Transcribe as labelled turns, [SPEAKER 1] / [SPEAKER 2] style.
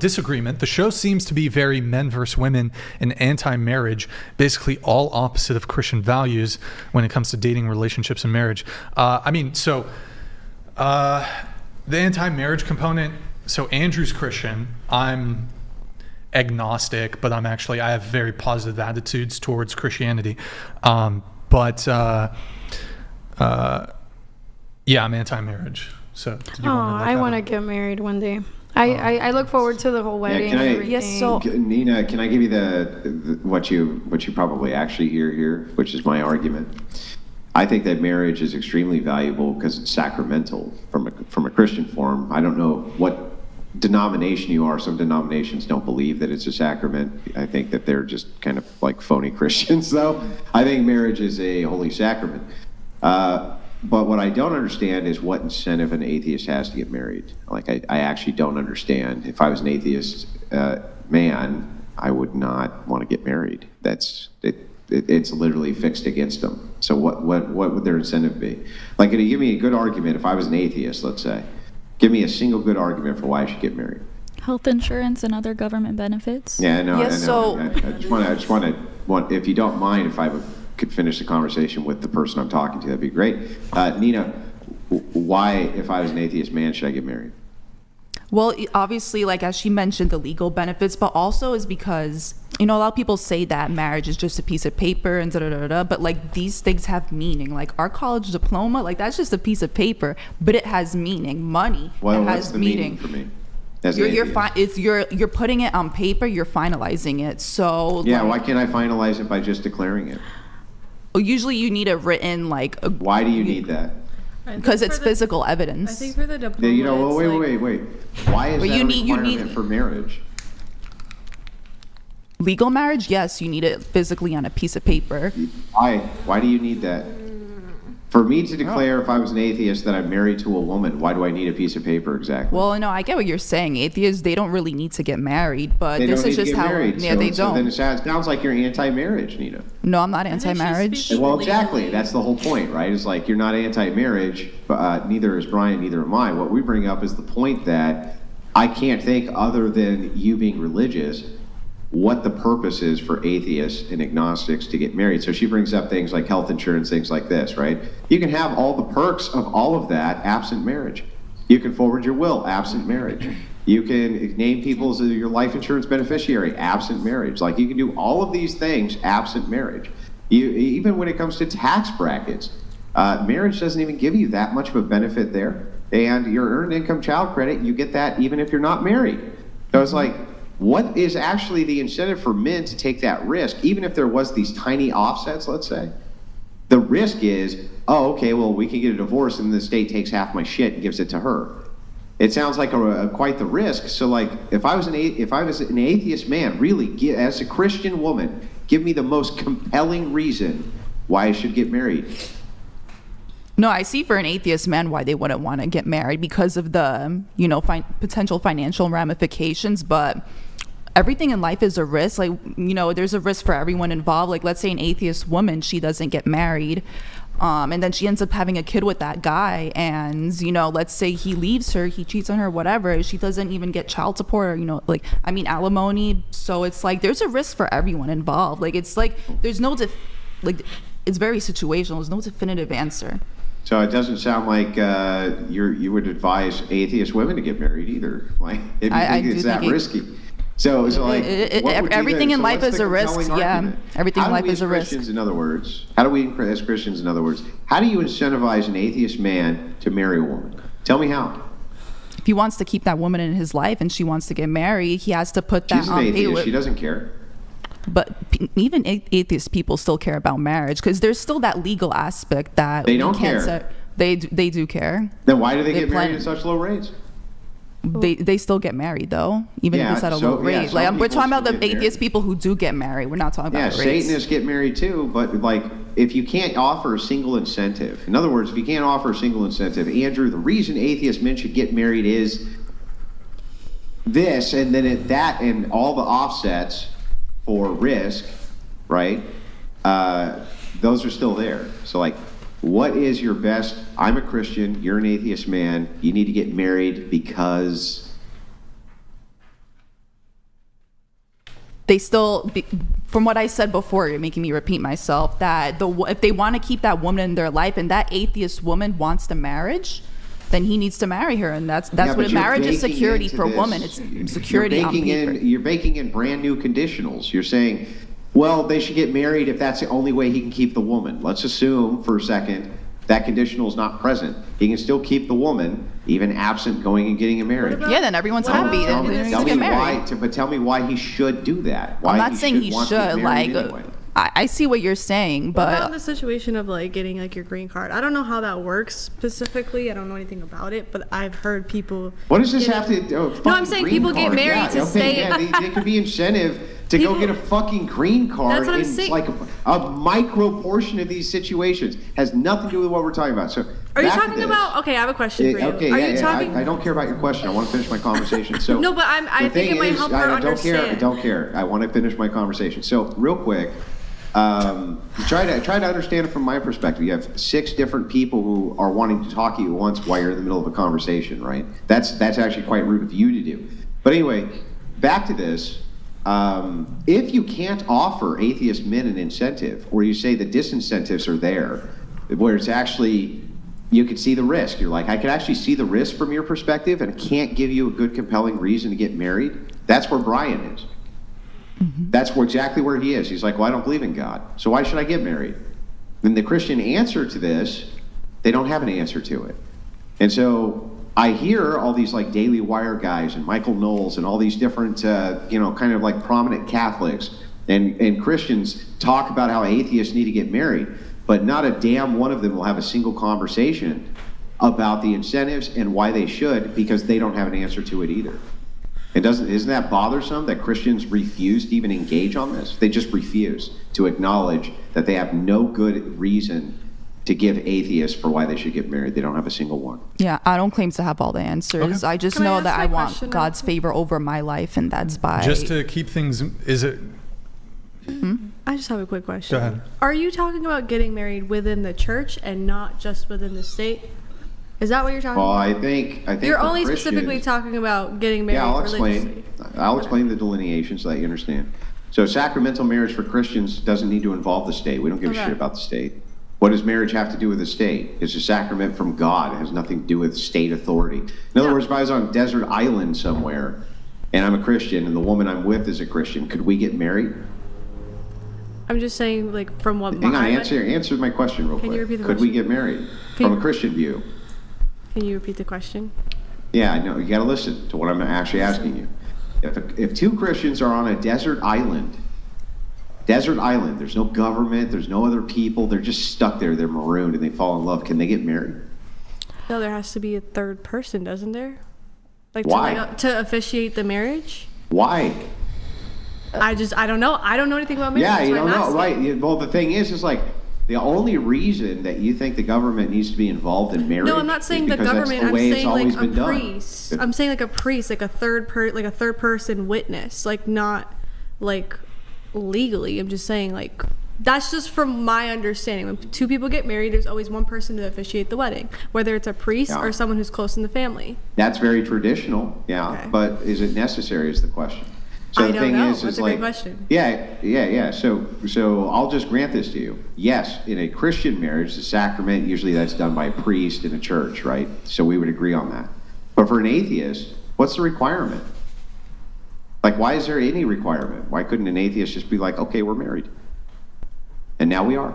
[SPEAKER 1] disagreement. The show seems to be very men versus women and anti-marriage, basically all opposite of Christian values when it comes to dating, relationships, and marriage. The anti-marriage component, so Andrew's Christian, I'm agnostic, but I have very positive attitudes towards Christianity. I'm anti-marriage. So
[SPEAKER 2] I want to get married one day. I look forward to the whole wedding and everything.
[SPEAKER 3] Yes, so Nina, can I give you the what you probably actually hear here, which is my argument. I think that marriage is extremely valuable because it's sacramental from a Christian form. I don't know what denomination you are. Some denominations don't believe that it's a sacrament. I think that they're just kind of like phony Christians, though. I think marriage is a holy sacrament. But what I don't understand is what incentive an atheist has to get married. Like, I actually don't understand. If I was an atheist man, I would not want to get married. It's literally fixed against them. So what would their incentive be? Like, can you give me a good argument if I was an atheist, let's say? Give me a single good argument for why I should get married.
[SPEAKER 4] Health insurance and other government benefits.
[SPEAKER 3] Yeah, I know.
[SPEAKER 4] Yes,
[SPEAKER 3] I know. I just want to, if you don't mind, if I could finish the conversation with the person I'm talking to, that'd be great. Nina, why, if I was an atheist man, should I get married?
[SPEAKER 5] Well, obviously, like as she mentioned, the legal benefits, but also is because, a lot of people say that marriage is just a piece of paper and but like these things have meaning. Like our college diploma, like that's just a piece of paper, but it has meaning. Money,
[SPEAKER 3] well,
[SPEAKER 5] it
[SPEAKER 3] what's
[SPEAKER 5] has
[SPEAKER 3] the
[SPEAKER 5] meaning
[SPEAKER 3] for me?
[SPEAKER 5] You're putting it on paper, you're finalizing it. So
[SPEAKER 3] yeah, why can't I finalize it by just declaring it?
[SPEAKER 5] Usually you need it written
[SPEAKER 3] why do you need that?
[SPEAKER 5] Because it's physical evidence.
[SPEAKER 2] I think for the diploma,
[SPEAKER 3] wait. Why is that a requirement for marriage?
[SPEAKER 5] Legal marriage, yes, you need it physically on a piece of paper.
[SPEAKER 3] Why do you need that? For me to declare if I was an atheist that I'm married to a woman, why do I need a piece of paper exactly?
[SPEAKER 5] Well, no, I get what you're saying. Atheists, they don't really need to get married, but this is just how.
[SPEAKER 3] Married,
[SPEAKER 5] yeah, they don't.
[SPEAKER 3] Then it sounds like you're anti-marriage, Nina.
[SPEAKER 5] No, I'm not anti-marriage.
[SPEAKER 3] Well, exactly. That's the whole point, right? It's like you're not anti-marriage, but neither is Brian, neither am I. What we bring up is the point that I can't think, other than you being religious, what the purpose is for atheists and agnostics to get married. So she brings up things like health insurance, things like this, right? You can have all the perks of all of that absent marriage. You can forward your will absent marriage. You can name people as your life insurance beneficiary absent marriage. Like, you can do all of these things absent marriage. Even when it comes to tax brackets, marriage doesn't even give you that much of a benefit there. And your earned income child credit, you get that even if you're not married. So it's like, what is actually the incentive for men to take that risk, even if there was these tiny offsets, let's say? The risk is, okay, well, we can get a divorce and the state takes half my shit and gives it to her. It sounds like quite the risk. So, like, if I was an atheist man, really, as a Christian woman, give me the most compelling reason why I should get married.
[SPEAKER 5] No, I see for an atheist man why they wouldn't want to get married because of the, potential financial ramifications, but everything in life is a risk. Like, there's a risk for everyone involved. Like, let's say an atheist woman, she doesn't get married, and then she ends up having a kid with that guy, and, let's say he leaves her, he cheats on her, whatever, she doesn't even get child support or, alimony. So it's like, there's a risk for everyone involved. Like, it's like, there's no, it's very situational. There's no definitive answer.
[SPEAKER 3] So it doesn't sound like you would advise atheist women to get married either. Like, if you think it's that risky. So like,
[SPEAKER 5] everything in life is a risk. Yeah, everything in life is a risk.
[SPEAKER 3] In other words, how do we, as Christians, in other words, how do you incentivize an atheist man to marry a woman? Tell me how.
[SPEAKER 5] If he wants to keep that woman in his life and she wants to get married, he has to put that on paper.
[SPEAKER 3] She's an atheist. She doesn't care.
[SPEAKER 5] But even atheist people still care about marriage because there's still that legal aspect that
[SPEAKER 3] they don't care.
[SPEAKER 5] They do care.
[SPEAKER 3] Then why do they get married at such low rates?
[SPEAKER 5] They still get married though, even if it's at a low rate. Like, we're talking about the atheist people who do get married. We're not talking about the rates.
[SPEAKER 3] Satanists get married too, but like, if you can't offer a single incentive, in other words, if you can't offer a single incentive, Andrew, the reason atheist men should get married is this, and then that, and all the offsets for risk, right? Those are still there. So, like, what is your best? I'm a Christian, you're an atheist man, you need to get married because
[SPEAKER 5] they still, from what I said before, you're making me repeat myself, that if they want to keep that woman in their life and that atheist woman wants the marriage, then he needs to marry her, and that's what marriage is. Security for a woman. It's security on paper.
[SPEAKER 3] You're baking in brand new conditionals. You're saying, well, they should get married if that's the only way he can keep the woman. Let's assume for a second that conditional is not present. He can still keep the woman, even absent going and getting a marriage.
[SPEAKER 5] Yeah, then everyone's happy.
[SPEAKER 3] Tell me why he should do that. Why
[SPEAKER 5] I'm not saying he should. Like,
[SPEAKER 3] anyway.
[SPEAKER 5] I see what you're saying, but
[SPEAKER 6] what about the situation of like getting like your green card? I don't know how that works specifically. I don't know anything about it, but I've heard people.
[SPEAKER 3] What does this have to do?
[SPEAKER 6] No, I'm saying people get married to stay.
[SPEAKER 3] Yeah, they could be incentive to go get a fucking green card.
[SPEAKER 6] That's what I'm
[SPEAKER 3] in
[SPEAKER 6] saying.
[SPEAKER 3] Like a micro portion of these situations has nothing to do with what we're talking about. So
[SPEAKER 6] are you talking about? Okay, I have a question for you.
[SPEAKER 3] Okay,
[SPEAKER 6] are
[SPEAKER 3] yeah,
[SPEAKER 6] you talking?
[SPEAKER 3] I don't care about your question. I want to finish my conversation. So
[SPEAKER 6] no, but I think it might help her understand.
[SPEAKER 3] I don't care. I want to finish my conversation. So real quick. Try to understand it from my perspective. You have 6 different people who are wanting to talk to you at once while you're in the middle of a conversation, right? That's actually quite rude of you to do. But anyway, back to this. If you can't offer atheist men an incentive, or you say the disincentives are there, where it's actually, you can see the risk. You're like, I can actually see the risk from your perspective and can't give you a good compelling reason to get married. That's where Brian is. That's exactly where he is. He's like, well, I don't believe in God, so why should I get married? And the Christian answer to this, they don't have an answer to it. And so I hear all these like Daily Wire guys and Michael Knowles and all these different, kind of like prominent Catholics and Christians talk about how atheists need to get married, but not a damn one of them will have a single conversation about the incentives and why they should, because they don't have an answer to it either. Isn't that bothersome that Christians refuse to even engage on this? They just refuse to acknowledge that they have no good reason to give atheists for why they should get married. They don't have a single one.
[SPEAKER 5] Yeah, I don't claim to have all the answers.
[SPEAKER 1] Okay.
[SPEAKER 5] I just
[SPEAKER 6] Can I
[SPEAKER 5] know
[SPEAKER 6] ask
[SPEAKER 5] that
[SPEAKER 6] my
[SPEAKER 5] I want
[SPEAKER 6] question
[SPEAKER 5] God's favor over my life, and that's by
[SPEAKER 1] Just to keep things, is it?
[SPEAKER 6] I just have a quick question.
[SPEAKER 1] Go ahead.
[SPEAKER 6] Are you talking about getting married within the church and not just within the state? Is that what you're talking
[SPEAKER 3] Well,
[SPEAKER 6] about?
[SPEAKER 3] I think
[SPEAKER 6] You're
[SPEAKER 3] for
[SPEAKER 6] only
[SPEAKER 3] Christians-
[SPEAKER 6] specifically talking about getting married
[SPEAKER 3] Yeah, I'll
[SPEAKER 6] religiously.
[SPEAKER 3] explain the delineation so that you understand. So sacramental marriage for Christians doesn't need to involve the state. We don't give a
[SPEAKER 6] Okay.
[SPEAKER 3] shit about the state. What does marriage have to do with the state? It's a sacrament from God. It has nothing to do with state authority. In other words, if I was on a desert island somewhere and I'm a Christian and the woman I'm with is a Christian, could we get married?
[SPEAKER 6] I'm just saying, like, from what
[SPEAKER 3] Hang on, answer my question real quick.
[SPEAKER 6] you repeat the
[SPEAKER 3] Could we
[SPEAKER 6] question?
[SPEAKER 3] get married
[SPEAKER 6] Can
[SPEAKER 3] from
[SPEAKER 6] you-
[SPEAKER 3] a Christian view?
[SPEAKER 6] Can you repeat the question?
[SPEAKER 3] Yeah, I know. You got to listen to what I'm actually asking you. If 2 Christians are on a desert island, there's no government, there's no other people, they're just stuck there, they're marooned, and they fall in love. Can they get married?
[SPEAKER 6] No, there has to be a third person, doesn't there? Like
[SPEAKER 3] Why?
[SPEAKER 6] To officiate the marriage?
[SPEAKER 3] Why?
[SPEAKER 6] I don't know. I don't know anything about marriage.
[SPEAKER 3] Yeah,
[SPEAKER 6] That's
[SPEAKER 3] you
[SPEAKER 6] why I'm
[SPEAKER 3] don't know,
[SPEAKER 6] asking.
[SPEAKER 3] right? Well, the thing is like the only reason that you think the government needs to be involved in marriage.
[SPEAKER 6] No, I'm not saying
[SPEAKER 3] is
[SPEAKER 6] the
[SPEAKER 3] because that's
[SPEAKER 6] government.
[SPEAKER 3] the
[SPEAKER 6] I'm
[SPEAKER 3] way it's
[SPEAKER 6] saying
[SPEAKER 3] always
[SPEAKER 6] like a
[SPEAKER 3] been done.
[SPEAKER 6] priest. I'm saying like a priest, like a third person witness, like not like legally. I'm just saying like that's just from my understanding. When 2 people get married, there's always one person to officiate the wedding, whether it's a priest
[SPEAKER 3] Yeah.
[SPEAKER 6] or someone who's close in the family.
[SPEAKER 3] That's very traditional, yeah.
[SPEAKER 6] Okay.
[SPEAKER 3] But is it necessary? Is the question. So
[SPEAKER 6] I
[SPEAKER 3] the
[SPEAKER 6] don't
[SPEAKER 3] thing
[SPEAKER 6] know.
[SPEAKER 3] is
[SPEAKER 6] That's a
[SPEAKER 3] like,
[SPEAKER 6] good question.
[SPEAKER 3] Yeah. So I'll just grant this to you. Yes, in a Christian marriage, the sacrament usually that's done by a priest in a church, right? So we would agree on that. But for an atheist, what's the requirement? Like, why is there any requirement? Why couldn't an atheist just be like, okay, we're married, and now we are?